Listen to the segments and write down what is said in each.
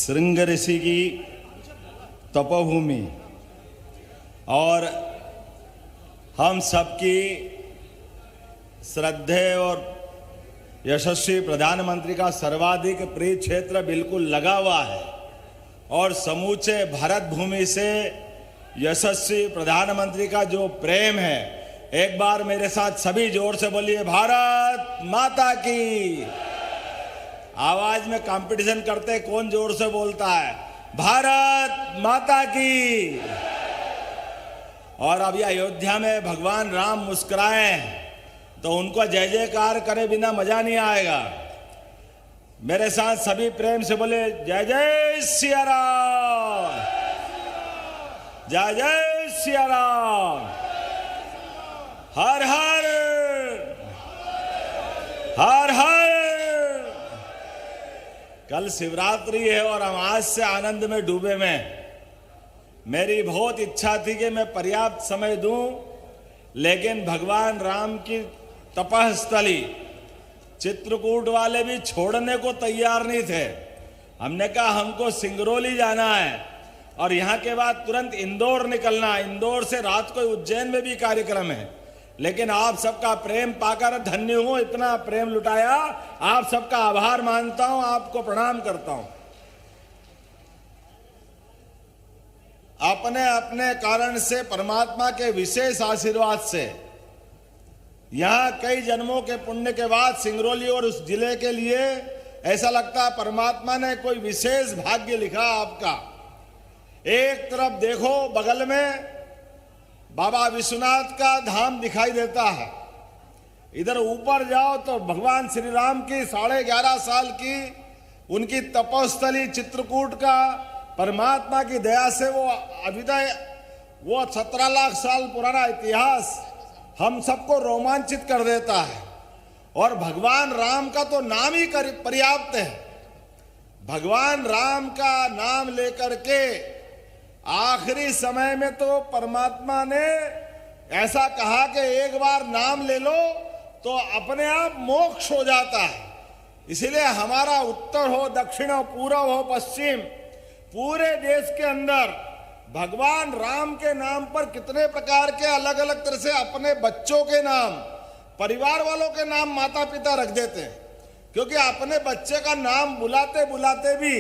श्रृंग ऋषि की तपोभूमि और हम सबकी श्रद्धेय और यशस्वी प्रधानमंत्री का सर्वाधिक प्रिय क्षेत्र बिल्कुल लगा हुआ है और समूचे भारत भूमि से यशस्वी प्रधानमंत्री का जो प्रेम है, एक बार मेरे साथ सभी जोर से बोलिए, भारत माता की। आवाज में कंपटीशन करते कौन जोर से बोलता है, भारत माता की। और अभी अयोध्या में भगवान राम मुस्कुराए तो उनको जय जयकार करे बिना मजा नहीं आएगा। मेरे साथ सभी प्रेम से बोले, जय जय सिया राम, जय जय सिया राम, हर हर हर हर। कल शिवरात्रि है और हम आज से आनंद में डूबे में। मेरी बहुत इच्छा थी कि मैं पर्याप्त समय दूं, लेकिन भगवान राम की तपस्थली चित्रकूट वाले भी छोड़ने को तैयार नहीं थे। हमने कहा हमको सिंगरौली जाना है और यहाँ के बाद तुरंत इंदौर निकलना, इंदौर से रात को उज्जैन में भी कार्यक्रम है। लेकिन आप सबका प्रेम पाकर धन्य हूं, इतना प्रेम लुटाया, आप सबका आभार मानता हूं, आपको प्रणाम करता हूं। अपने अपने कारण से परमात्मा के विशेष आशीर्वाद से यहां कई जन्मों के पुण्य के बाद सिंगरौली और उस जिले के लिए ऐसा लगता है परमात्मा ने कोई विशेष भाग्य लिखा आपका। एक तरफ देखो बगल में बाबा विश्वनाथ का धाम दिखाई देता है, इधर ऊपर जाओ तो भगवान श्री राम की 11.5 साल की उनकी तपोस्थली चित्रकूट का परमात्मा की दया से वो 17 लाख साल पुराना इतिहास हम सबको रोमांचित कर देता है। और भगवान राम का तो नाम ही पर्याप्त है। भगवान राम का नाम लेकर के आखिरी समय में तो परमात्मा ने ऐसा कहा कि एक बार नाम ले लो तो अपने आप मोक्ष हो जाता है। इसीलिए हमारा उत्तर हो, दक्षिण हो, पूर्व हो, पश्चिम, पूरे देश के अंदर भगवान राम के नाम पर कितने प्रकार के अलग अलग तरह से अपने बच्चों के नाम, परिवार वालों के नाम माता पिता रख देते हैं। क्योंकि अपने बच्चे का नाम बुलाते बुलाते भी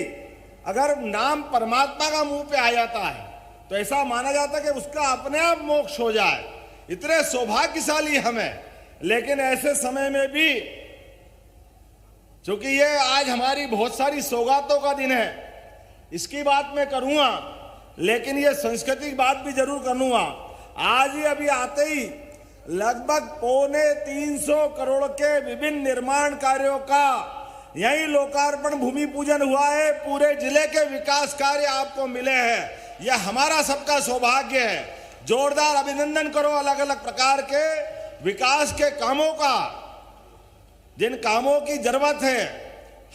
अगर नाम परमात्मा का मुंह पे आ जाता है तो ऐसा माना जाता है कि उसका अपने आप मोक्ष हो जाए। इतने सौभाग्यशाली हमें। लेकिन ऐसे समय में भी, क्योंकि ये आज हमारी बहुत सारी सौगातों का दिन है, इसकी बात मैं करूंगा, लेकिन ये सांस्कृतिक बात भी जरूर करूंगा। आज ही अभी आते ही लगभग 325 करोड़ के विभिन्न निर्माण कार्यों का यही लोकार्पण भूमि पूजन हुआ है। पूरे जिले के विकास कार्य आपको मिले हैं। यह हमारा सबका सौभाग्य है। जोरदार अभिनंदन करो अलग अलग प्रकार के विकास के कामों का, जिन कामों की जरूरत है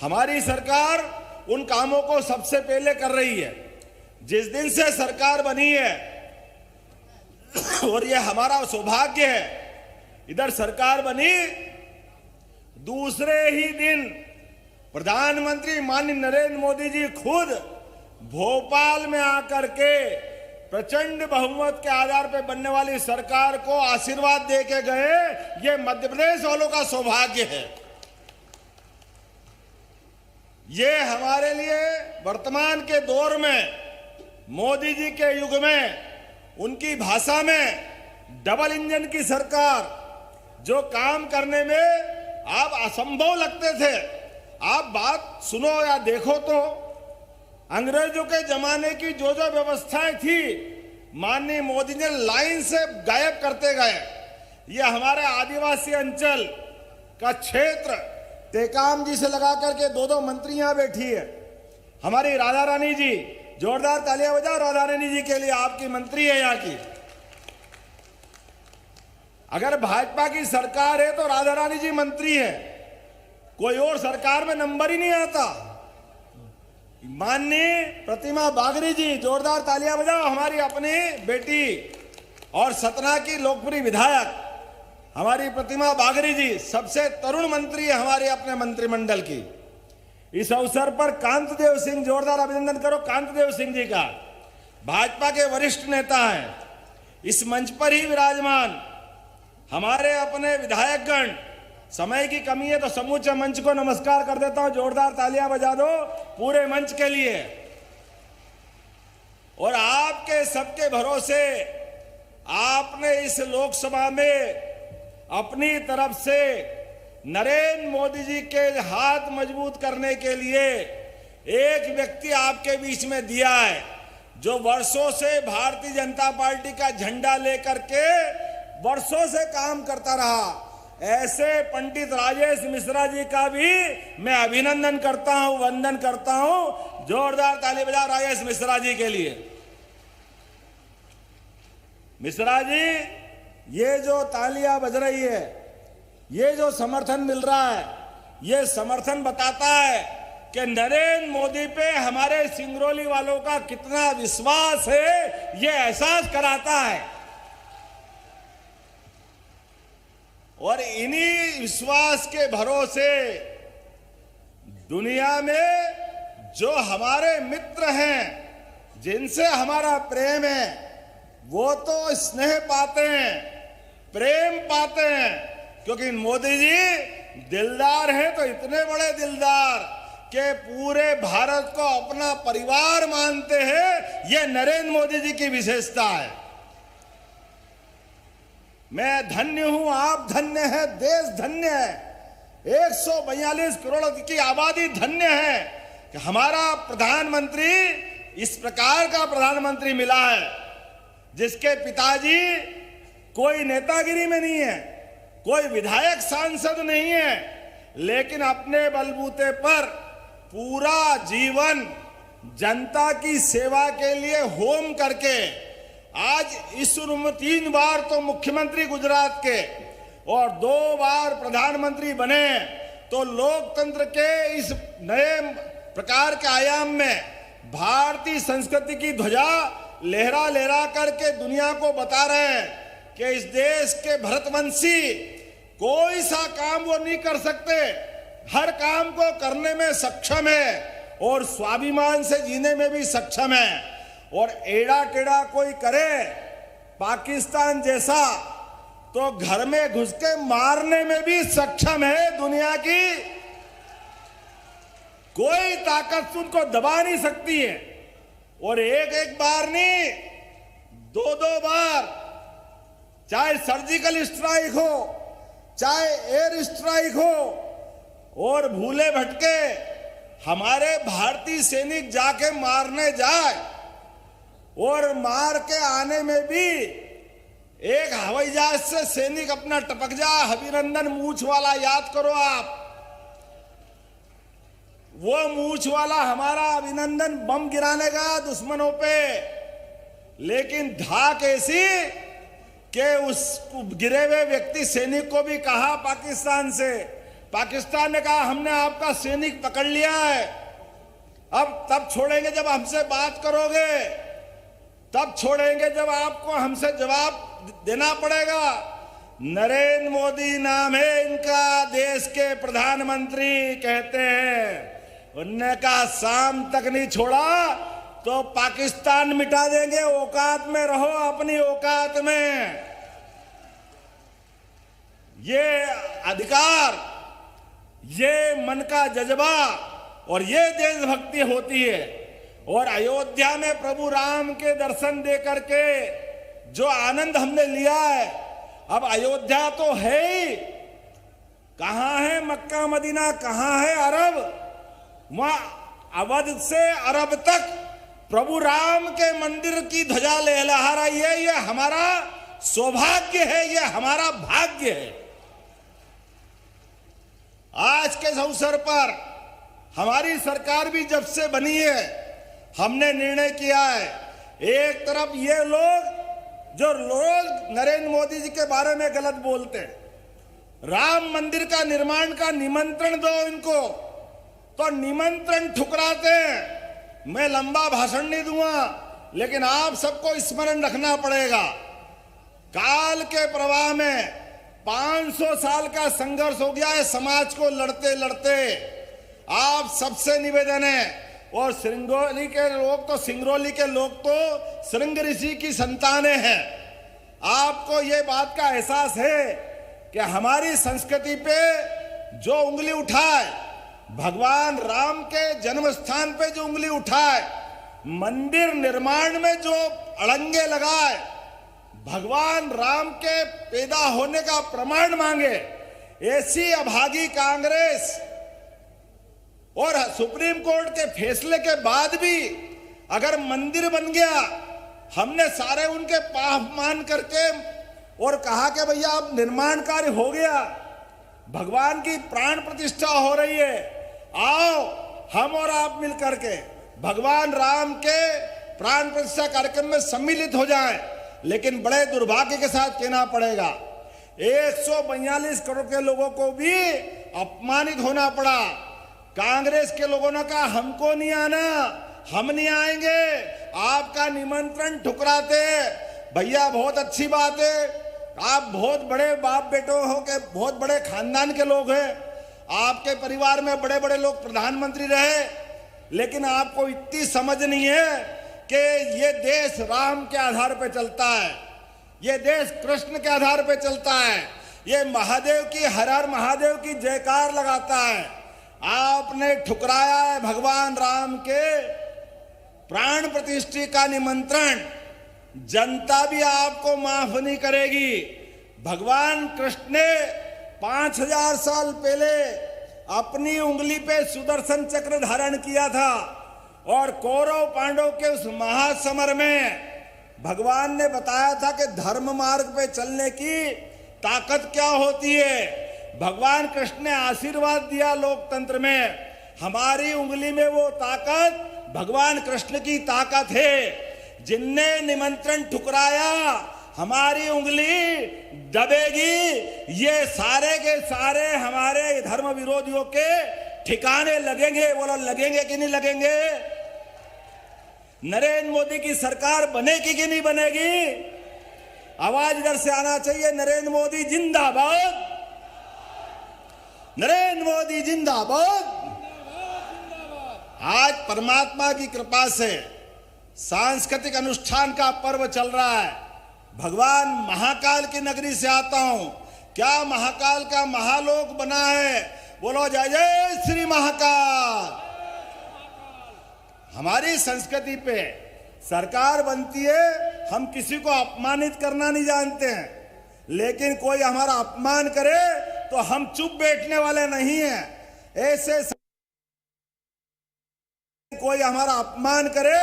हमारी सरकार उन कामों को सबसे पहले कर रही है। जिस दिन से सरकार बनी है और यह हमारा सौभाग्य है, इधर सरकार बनी, दूसरे ही दिन प्रधानमंत्री माननीय नरेंद्र मोदी जी खुद भोपाल में आकर के प्रचंड बहुमत के आधार पर बनने वाली सरकार को आशीर्वाद दे के गए। ये मध्य प्रदेश वालों का सौभाग्य है। ये हमारे लिए वर्तमान के दौर में, मोदी जी के युग में, उनकी भाषा में डबल इंजन की सरकार जो काम करने में आप असंभव लगते थे। आप बात सुनो या देखो तो अंग्रेजों के जमाने की जो जो व्यवस्थाएं थी माननीय मोदी ने लाइन से गायब करते गए। ये हमारे आदिवासी अंचल का क्षेत्र टेकाम जी से लगा करके 2 मंत्री यहां बैठी है। हमारी राधा रानी जी, जोरदार तालियां बजाओ राधा रानी जी के लिए, आपकी मंत्री है यहाँ की। अगर भाजपा की सरकार है तो राधा रानी जी मंत्री है, कोई और सरकार में नंबर ही नहीं आता। माननीय प्रतिमा बागरी जी, जोरदार तालियां बजाओ, हमारी अपनी बेटी और सतना की लोकप्रिय विधायक हमारी प्रतिमा बागरी जी सबसे तरुण मंत्री है हमारे अपने मंत्रिमंडल की। इस अवसर पर कांतदेव सिंह, जोरदार अभिनंदन करो कांतदेव सिंह जी का, भाजपा के वरिष्ठ नेता हैं, इस मंच पर ही विराजमान। हमारे अपने विधायकगण, समय की कमी है तो समूचे मंच को नमस्कार कर देता हूं, जोरदार तालियां बजा दो पूरे मंच के लिए। और आपके सबके भरोसे आपने इस लोकसभा में अपनी तरफ से नरेंद्र मोदी जी के हाथ मजबूत करने के लिए एक व्यक्ति आपके बीच में दिया है, जो वर्षों से भारतीय जनता पार्टी का झंडा लेकर के वर्षों से काम करता रहा। ऐसे पंडित राजेश मिश्रा जी का भी मैं अभिनंदन करता हूं, वंदन करता हूं। जोरदार ताली बजाओ राजेश मिश्रा जी के लिए। मिश्रा जी, ये जो तालियां बज रही है, ये जो समर्थन मिल रहा है, ये समर्थन बताता है कि नरेंद्र मोदी पे हमारे सिंगरौली वालों का कितना विश्वास है, ये एहसास कराता है। और इन्हीं विश्वास के भरोसे दुनिया में जो हमारे मित्र हैं, जिनसे हमारा प्रेम है, वो तो स्नेह पाते हैं, प्रेम पाते हैं, क्योंकि मोदी जी दिलदार हैं, तो इतने बड़े दिलदार कि पूरे भारत को अपना परिवार मानते हैं। ये नरेंद्र मोदी जी की विशेषता है। मैं धन्य हूं, आप धन्य हैं, देश धन्य है, 142 करोड़ की आबादी धन्य है कि हमारा प्रधानमंत्री इस प्रकार का प्रधानमंत्री मिला है, जिसके पिताजी कोई नेतागिरी में नहीं है, कोई विधायक सांसद नहीं है, लेकिन अपने बलबूते पर पूरा जीवन जनता की सेवा के लिए होम करके आज इस उम्र में 3 बार तो मुख्यमंत्री गुजरात के और 2 बार प्रधानमंत्री बने, तो लोकतंत्र के इस नए प्रकार के आयाम में भारतीय संस्कृति की ध्वजा लहरा लहरा करके दुनिया को बता रहे हैं कि इस देश के भरतवंशी कोई सा काम वो नहीं कर सकते, हर काम को करने में सक्षम है और स्वाभिमान से जीने में भी सक्षम है। और एड़ा टेढ़ा कोई करे पाकिस्तान जैसा, तो घर में घुस के मारने में भी सक्षम है। दुनिया की कोई ताकत उनको दबा नहीं सकती है। और एक बार नहीं, 2 बार, चाहे सर्जिकल स्ट्राइक हो, चाहे एयर स्ट्राइक हो, और भूले भटके हमारे भारतीय सैनिक जाके मारने जाए और मार के आने में भी एक हवाई जहाज से सैनिक अपना टपक जाए, अभिनंदन मूछ वाला, याद करो आप, वो मूछ वाला हमारा अभिनंदन बम गिराने का दुश्मनों पे, लेकिन धाक ऐसी कि उस गिरे हुए व्यक्ति सैनिक को भी कहा पाकिस्तान ने कहा हमने आपका सैनिक पकड़ लिया है, अब तब छोड़ेंगे जब हमसे बात करोगे, तब छोड़ेंगे जब आपको हमसे जवाब देना पड़ेगा। नरेंद्र मोदी नाम है इनका, देश के प्रधानमंत्री कहते हैं। उन्होंने कहा शाम तक नहीं छोड़ा तो पाकिस्तान मिटा देंगे, औकात में रहो, अपनी औकात में। ये अधिकार, ये मन का जज्बा और ये देशभक्ति होती है। और अयोध्या में प्रभु राम के दर्शन दे करके जो आनंद हमने लिया है, अब अयोध्या तो है ही, कहां है मक्का मदीना, कहां है अरब? वहां अवध से अरब तक प्रभु राम के मंदिर की ध्वजा लहरा रही है। ये हमारा सौभाग्य है, ये हमारा भाग्य है। आज के अवसर पर हमारी सरकार भी जब से बनी है, हमने निर्णय किया है, एक तरफ ये लोग नरेंद्र मोदी जी के बारे में गलत बोलते हैं, राम मंदिर का निर्माण का निमंत्रण दो इनको, तो निमंत्रण ठुकराते हैं। मैं लंबा भाषण नहीं दूंगा, लेकिन आप सबको स्मरण रखना पड़ेगा, काल के प्रवाह में 500 साल का संघर्ष हो गया है समाज को लड़ते लड़ते। आप सबसे निवेदन है, और सिंगरौली के लोग तो श्रृंग ऋषि की संतानें हैं। आपको ये बात का एहसास है कि हमारी संस्कृति पे जो उंगली उठाए, भगवान राम के जन्म स्थान पे जो उंगली उठाए, मंदिर निर्माण में जो अड़ंगे लगाए, भगवान राम के पैदा होने का प्रमाण मांगे, ऐसी अभागी कांग्रेस और सुप्रीम कोर्ट के फैसले के बाद भी अगर मंदिर बन गया, हमने सारे उनके पाप मान करके और कहा कि भैया अब निर्माण कार्य हो गया, भगवान की प्राण प्रतिष्ठा हो रही है, आओ हम और आप मिलकर के भगवान राम के प्राण प्रतिष्ठा कार्यक्रम में सम्मिलित हो जाएं। लेकिन बड़े दुर्भाग्य के साथ कहना पड़ेगा, 142 करोड़ के लोगों को भी अपमानित होना पड़ा। कांग्रेस के लोगों ने कहा हमको नहीं आना, हम नहीं आएंगे, आपका निमंत्रण ठुकराते। भैया बहुत अच्छी बात है, आप बहुत बड़े बाप बेटों हो के बहुत बड़े खानदान के लोग हैं, आपके परिवार में बड़े बड़े लोग प्रधानमंत्री रहे, लेकिन आपको इतनी समझ नहीं है कि ये देश राम के आधार पर चलता है, ये देश कृष्ण के आधार पर चलता है, ये महादेव की हर हर महादेव की जयकार लगाता है। आपने ठुकराया है भगवान राम के प्राण प्रतिष्ठा का निमंत्रण, जनता भी आपको माफ नहीं करेगी। भगवान कृष्ण ने 5000 साल पहले अपनी उंगली पे सुदर्शन चक्र धारण किया था, और कौरव पांडव के उस महासमर में भगवान ने बताया था कि धर्म मार्ग पे चलने की ताकत क्या होती है। भगवान कृष्ण ने आशीर्वाद दिया लोकतंत्र में, हमारी उंगली में वो ताकत भगवान कृष्ण की ताकत है। जिनने निमंत्रण ठुकराया, हमारी उंगली दबेगी, ये सारे के सारे हमारे धर्म विरोधियों के ठिकाने लगेंगे। बोलो लगेंगे कि नहीं लगेंगे? नरेंद्र मोदी की सरकार बनेगी कि नहीं बनेगी? आवाज इधर से आना चाहिए, नरेंद्र मोदी जिंदाबाद, नरेंद्र मोदी जिंदाबाद। आज परमात्मा की कृपा से सांस्कृतिक अनुष्ठान का पर्व चल रहा है। भगवान महाकाल की नगरी से आता हूं, क्या महाकाल का महालोक बना है? बोलो जय जय श्री महाकाल। हमारी संस्कृति पे सरकार बनती है, हम किसी को अपमानित करना नहीं जानते हैं, लेकिन कोई हमारा अपमान करे तो हम चुप बैठने वाले नहीं हैं। ऐसे कोई हमारा अपमान करे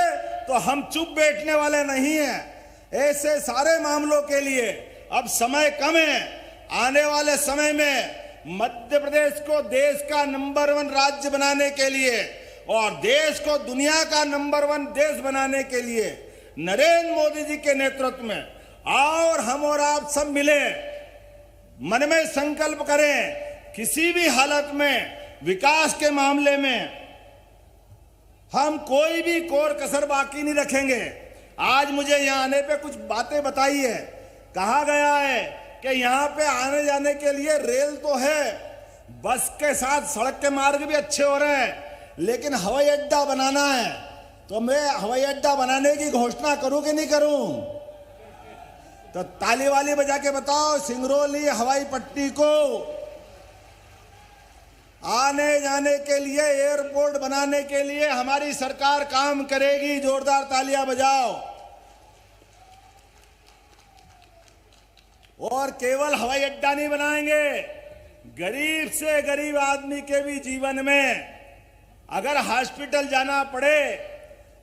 तो हम चुप बैठने वाले नहीं हैं। ऐसे सारे मामलों के लिए अब समय कम है। आने वाले समय में मध्य प्रदेश को देश का नंबर 1 राज्य बनाने के लिए और देश को दुनिया का नंबर 1 देश बनाने के लिए नरेंद्र मोदी जी के नेतृत्व में और हम और आप सब मिले, मन में संकल्प करें, किसी भी हालत में विकास के मामले में हम कोई भी कोर कसर बाकी नहीं रखेंगे। आज मुझे यहाँ आने पे कुछ बातें बताई है, कहा गया है कि यहाँ पे आने जाने के लिए रेल तो है, बस के साथ सड़क के मार्ग भी अच्छे हो रहे हैं, लेकिन हवाई अड्डा बनाना है। तो मैं हवाई अड्डा बनाने की घोषणा करूं कि नहीं करूं? तो ताली वाली बजा के बताओ, सिंगरौली हवाई पट्टी को आने जाने के लिए, एयरपोर्ट बनाने के लिए हमारी सरकार काम करेगी। जोरदार तालियां बजाओ। और केवल हवाई अड्डा नहीं बनाएंगे, गरीब से गरीब आदमी के भी जीवन में अगर हॉस्पिटल जाना पड़े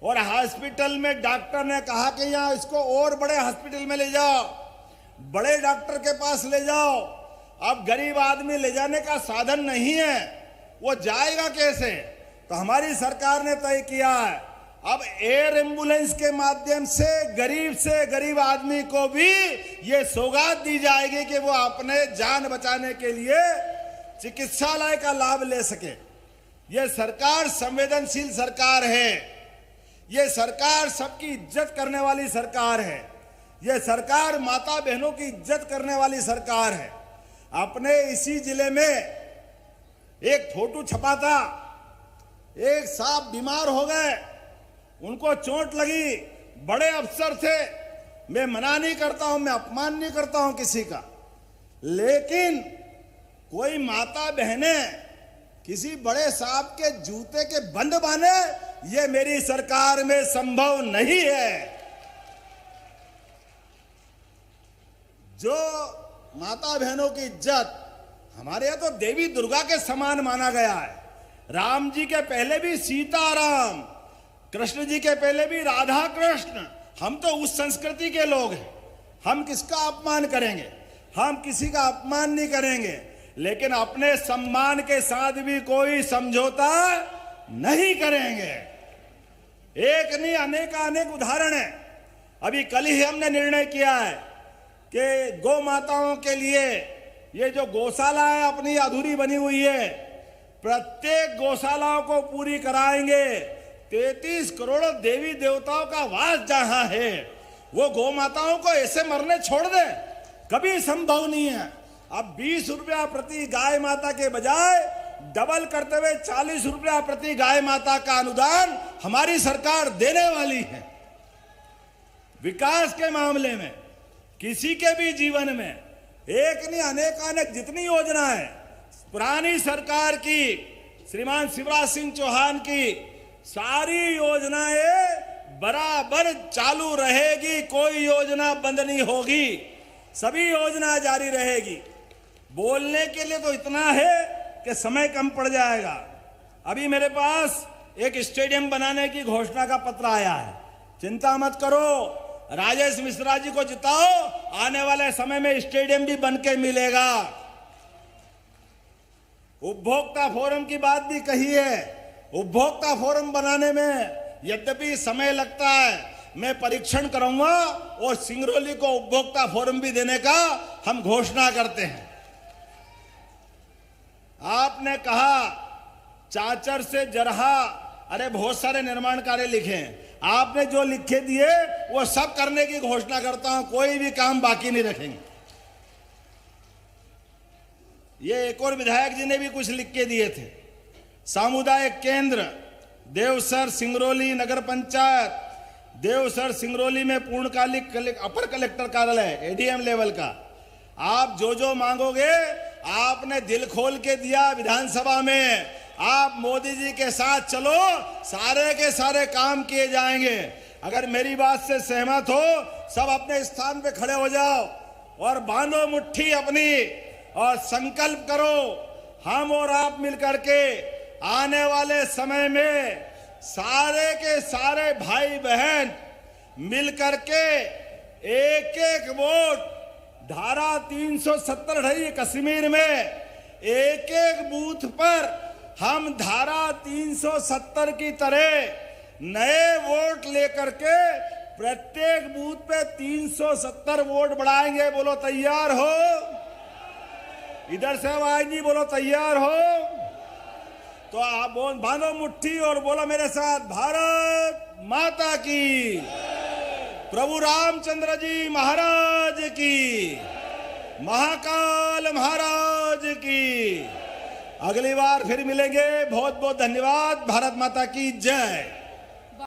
और हॉस्पिटल में डॉक्टर ने कहा कि यहाँ इसको और बड़े हॉस्पिटल में ले जाओ, बड़े डॉक्टर के पास ले जाओ, अब गरीब आदमी ले जाने का साधन नहीं है, वो जाएगा कैसे? तो हमारी सरकार ने तय किया है अब एयर एम्बुलेंस के माध्यम से गरीब आदमी को भी ये सौगात दी जाएगी कि वो अपने जान बचाने के लिए चिकित्सालय का लाभ ले सके। ये सरकार संवेदनशील सरकार है, ये सरकार सबकी इज्जत करने वाली सरकार है, ये सरकार माता बहनों की इज्जत करने वाली सरकार है। अपने इसी जिले में एक फोटो छपा था एक साहब बीमार हो गए, उनको चोट लगी, बड़े अफसर थे। मैं मना नहीं करता हूं, मैं अपमान नहीं करता हूं किसी का, लेकिन कोई माता बहनें किसी बड़े साहब के जूते के बंद बांधे, ये मेरी सरकार में संभव नहीं है। जो माता बहनों की इज्जत हमारे यहां तो देवी दुर्गा के समान माना गया है। राम जी के पहले भी सीताराम, कृष्ण जी के पहले भी राधा कृष्ण। हम तो उस संस्कृति के लोग हैं, हम किसका अपमान करेंगे? हम किसी का अपमान नहीं करेंगे, लेकिन अपने सम्मान के साथ भी कोई समझौता नहीं करेंगे। एक नहीं अनेक उदाहरण है। अभी कल ही हमने निर्णय किया है कि गौ माताओं के लिए ये जो गौशाला है अपनी अधूरी बनी हुई है, प्रत्येक गौशालाओं को पूरी कराएंगे। 33 करोड़ देवी देवताओं का वास जहां है, वो गौ माताओं को ऐसे मरने छोड़ दे, कभी संभव नहीं है। अब 20 रुपया प्रति गाय माता के बजाय डबल करते हुए 40 रुपया प्रति गाय माता का अनुदान हमारी सरकार देने वाली है। विकास के मामले में किसी के भी जीवन में एक नहीं अनेक जितनी योजना है, पुरानी सरकार की, श्रीमान शिवराज सिंह चौहान की सारी योजनाएं बराबर चालू रहेगी, कोई योजना बंद नहीं होगी, सभी योजना जारी रहेगी। बोलने के लिए तो इतना है कि समय कम पड़ जाएगा। अभी मेरे पास एक स्टेडियम बनाने की घोषणा का पत्र आया है। चिंता मत करो, राजेश मिश्रा जी को जिताओ, आने वाले समय में स्टेडियम भी बनके मिलेगा। उपभोक्ता फोरम की बात भी कही है। उपभोक्ता फोरम बनाने में यद्यपि समय लगता है, मैं परीक्षण करूंगा और सिंगरौली को उपभोक्ता फोरम भी देने का हम घोषणा करते हैं। आपने कहा चाचर से जरहा, अरे बहुत सारे निर्माण कार्य लिखे हैं, आपने जो लिखे दिए वो सब करने की घोषणा करता हूं, कोई भी काम बाकी नहीं रखेंगे। ये एक और विधायक जी ने भी कुछ लिख के दिए थे। सामुदायिक केंद्र देवसर सिंगरौली नगर पंचायत, देवसर सिंगरौली में पूर्णकालिक अपर कलेक्टर कार्यालय एडीएम लेवल का। आप जो जो मांगोगे आपने दिल खोल के दिया विधानसभा में। आप मोदी जी के साथ चलो, सारे के सारे काम किए जाएंगे। अगर मेरी बात से सहमत हो, सब अपने स्थान पे खड़े हो जाओ और बांधो मुट्ठी अपनी और संकल्प करो, हम और आप मिलकर के आने वाले समय में सारे के सारे भाई बहन मिलकर के एक एक वोट, धारा 370 रही कश्मीर में, एक एक बूथ पर हम धारा 370 की तरह नए वोट लेकर के प्रत्येक बूथ पे 370 वोट बढ़ाएंगे। बोलो तैयार हो? इधर से आवाज नहीं, बोलो तैयार हो? तो आप बांधो मुट्ठी और बोलो मेरे साथ, भारत माता की, प्रभु रामचंद्र जी महाराज की, महाकाल महाराज की। अगली बार फिर मिलेंगे। बहुत बहुत धन्यवाद। भारत माता की जय।